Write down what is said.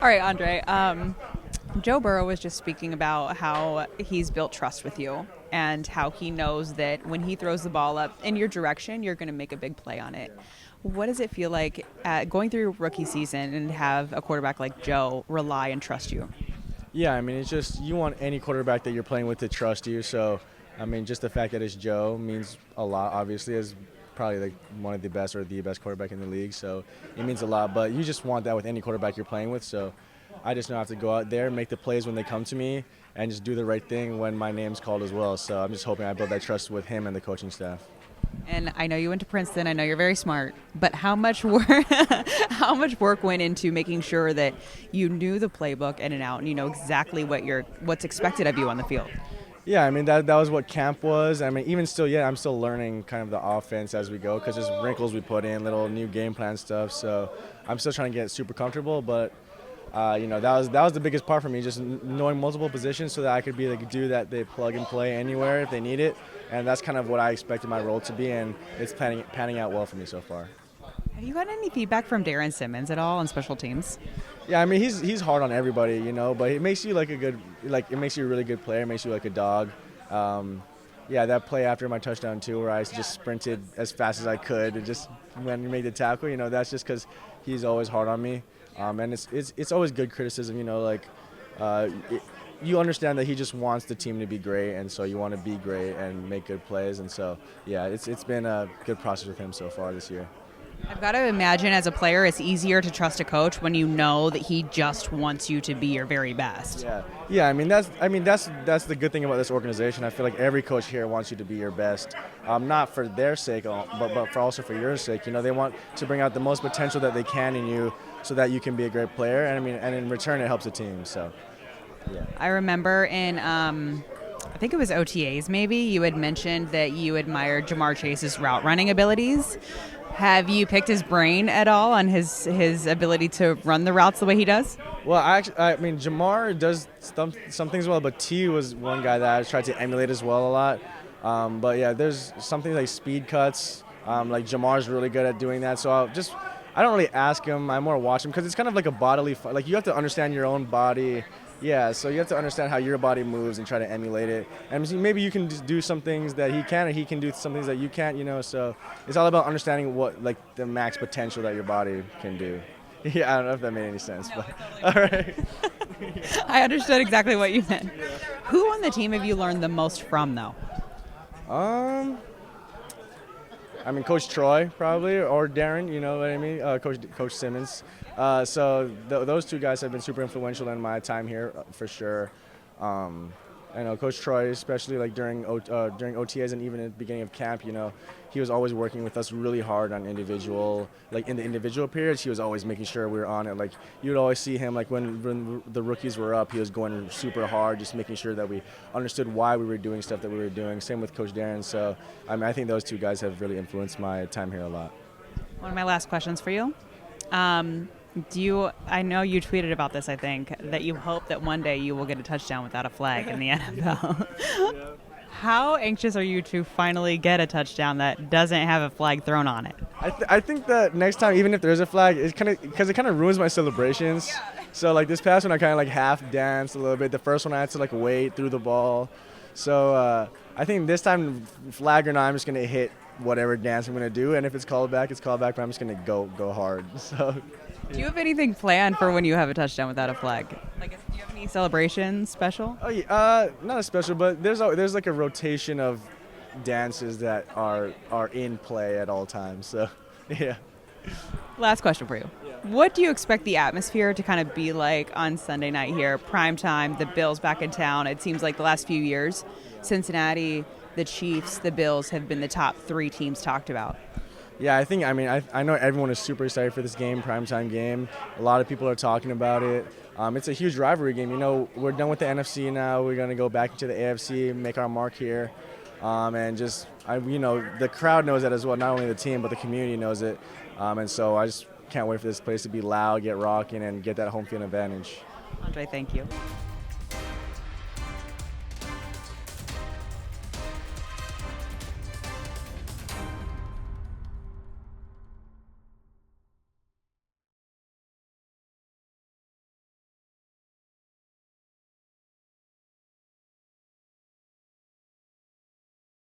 All right, Andrei. Joe Burrow was just speaking about how he's built trust with you and how he knows that when he throws the ball up in your direction, you're going to make a big play on it. What does it feel like going through rookie season and have a quarterback like Joe rely and trust you? Yeah, I mean, it's just you want any quarterback that you're playing with to trust you. So, I mean, just the fact that it's Joe means a lot, obviously, as probably like one of the best or the best quarterback in the league. So, it means a lot. But you just want that with any quarterback you're playing with. So, I just know I have to go out there, make the plays when they come to me, and just do the right thing when my name's called as well. So, I'm just hoping I build that trust with him and the coaching staff. And I know you went to Princeton. I know you're very smart. But how much work, how much work went into making sure that you knew the playbook in and out, and you know exactly what's expected of you on the field? Yeah, I mean, that was what camp was. I mean, even still, yeah, I'm still learning kind of the offense as we go because there's wrinkles we put in, little new game plan stuff. So I'm still trying to get super comfortable, but that was the biggest part for me, just knowing multiple positions so that I could be like a dude that they plug and play anywhere if they need it. And that's kind of what I expected my role to be, and it's panning out well for me so far. Have you gotten any feedback from Darren Simmons at all on special teams? Yeah, I mean he's hard on everybody, but it makes you it makes you a really good player, it makes you like a dog. Yeah, that play after my touchdown too, where I just sprinted as fast as I could and just when he made the tackle, that's just because he's always hard on me, and it's always good criticism, you understand that he just wants the team to be great, and so you want to be great and make good plays, and so yeah, it's been a good process with him so far this year. I've got to imagine as a player, it's easier to trust a coach when you know that he just wants you to be your very best. Yeah. I mean that's the good thing about this organization. I feel like every coach here wants you to be your best, not for their sake, but also for your sake. They want to bring out the most potential that they can in you, so that you can be a great player. And and in return, it helps the team. So, yeah. I remember in I think it was OTAs maybe, you had mentioned that you admired Jamar Chase's route running abilities. Have you picked his brain at all on his ability to run the routes the way he does? Well, I mean, Jamar does some things well, but T was one guy that I tried to emulate as well a lot. But yeah, there's something like speed cuts. Like Jamar's really good at doing that. So I don't really ask him. I more watch him because it's kind of like a bodily. Like you have to understand your own body. Yeah, so you have to understand how your body moves and try to emulate it. And maybe you can just do some things that he can, or he can do some things that you can't, So it's all about understanding what, like, the max potential that your body can do. Yeah, I don't know if that made any sense, but all right. I understood exactly what you meant. Who on the team have you learned the most from, though? I mean, Coach Troy probably, or Darren. You know what I mean? Coach Simmons. So those two guys have been super influential in my time here, for sure. I know Coach Troy, especially like during OTAs and even at the beginning of camp. He was always working with us really hard on in the individual periods. He was always making sure we were on it. Like you would always see him like when the rookies were up, he was going super hard, just making sure that we understood why we were doing stuff that we were doing. Same with Coach Darren. So I think those two guys have really influenced my time here a lot. One of my last questions for you. I know you tweeted about this, I think, that you hope that one day you will get a touchdown without a flag in the NFL. Yeah. How anxious are you to finally get a touchdown that doesn't have a flag thrown on it? I think that next time, even if there's a flag, it's because it kind of ruins my celebrations. Yeah. So like this past one, I kind of like half danced a little bit. The first one, I had to like wait through the ball. So I think this time, flag or not, I'm just gonna hit whatever dance I'm gonna do, and if it's called back, it's called back. But I'm just gonna go hard. So. Do you have anything planned for when you have a touchdown without a flag? Like, do you have any celebrations special? Oh yeah, not a special, but there's like a rotation of dances that are in play at all times. So, yeah. Last question for you. Yeah. What do you expect the atmosphere to kind of be like on Sunday night here, prime time, the Bills back in town? It seems like the last few years, Cincinnati, the Chiefs, the Bills have been the top three teams talked about. Yeah, I know everyone is super excited for this game, primetime game. A lot of people are talking about it. It's a huge rivalry game. We're done with the NFC now. We're going to go back into the AFC, make our mark here. And the crowd knows that as well. Not only the team, but the community knows it. And so I just can't wait for this place to be loud, get rocking, and get that home field advantage. Andrei, thank you.